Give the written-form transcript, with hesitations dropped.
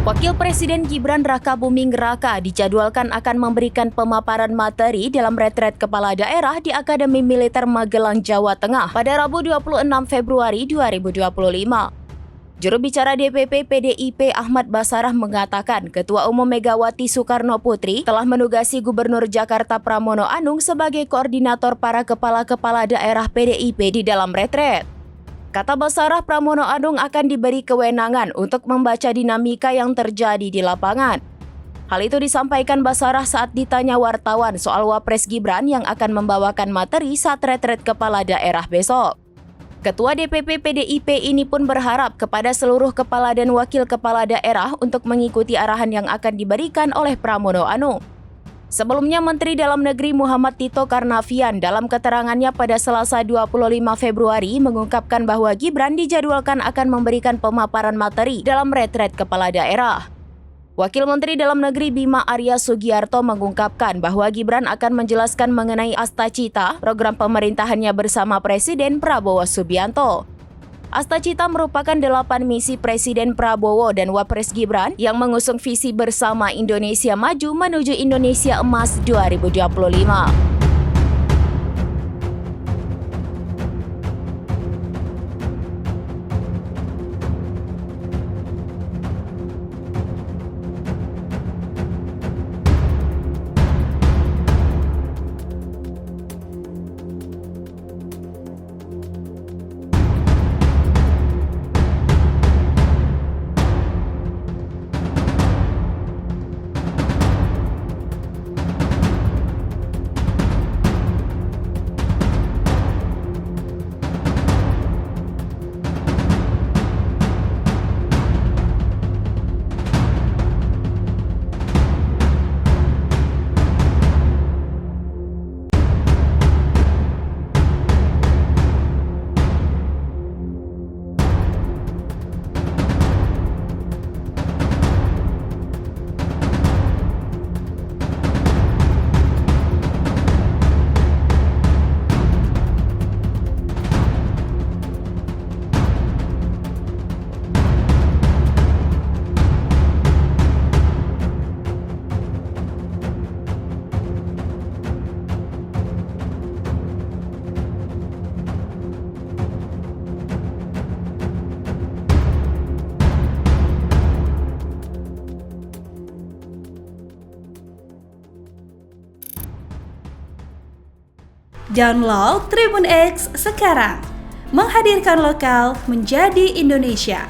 Wakil Presiden Gibran Rakabuming Raka dijadwalkan akan memberikan pemaparan materi dalam retret kepala daerah di Akademi Militer Magelang, Jawa Tengah pada Rabu 26 Februari 2025. Juru bicara DPP PDIP Ahmad Basarah mengatakan Ketua Umum Megawati Soekarno Putri telah menugasi Gubernur Jakarta Pramono Anung sebagai koordinator para kepala-kepala daerah PDIP di dalam retret. Kata Basarah, Pramono Anung akan diberi kewenangan untuk membaca dinamika yang terjadi di lapangan. Hal itu disampaikan Basarah saat ditanya wartawan soal Wapres Gibran yang akan membawakan materi saat retret kepala daerah besok. Ketua DPP PDIP ini pun berharap kepada seluruh kepala dan wakil kepala daerah untuk mengikuti arahan yang akan diberikan oleh Pramono Anung. Sebelumnya, Menteri Dalam Negeri Muhammad Tito Karnavian dalam keterangannya pada Selasa 25 Februari mengungkapkan bahwa Gibran dijadwalkan akan memberikan pemaparan materi dalam retret kepala daerah. Wakil Menteri Dalam Negeri Bima Arya Sugiarto mengungkapkan bahwa Gibran akan menjelaskan mengenai Asta Cita, program pemerintahannya bersama Presiden Prabowo Subianto. Asta Cita merupakan 8 misi Presiden Prabowo dan Wapres Gibran yang mengusung visi bersama Indonesia Maju menuju Indonesia Emas 2025. Download Tribun X sekarang, menghadirkan lokal menjadi Indonesia.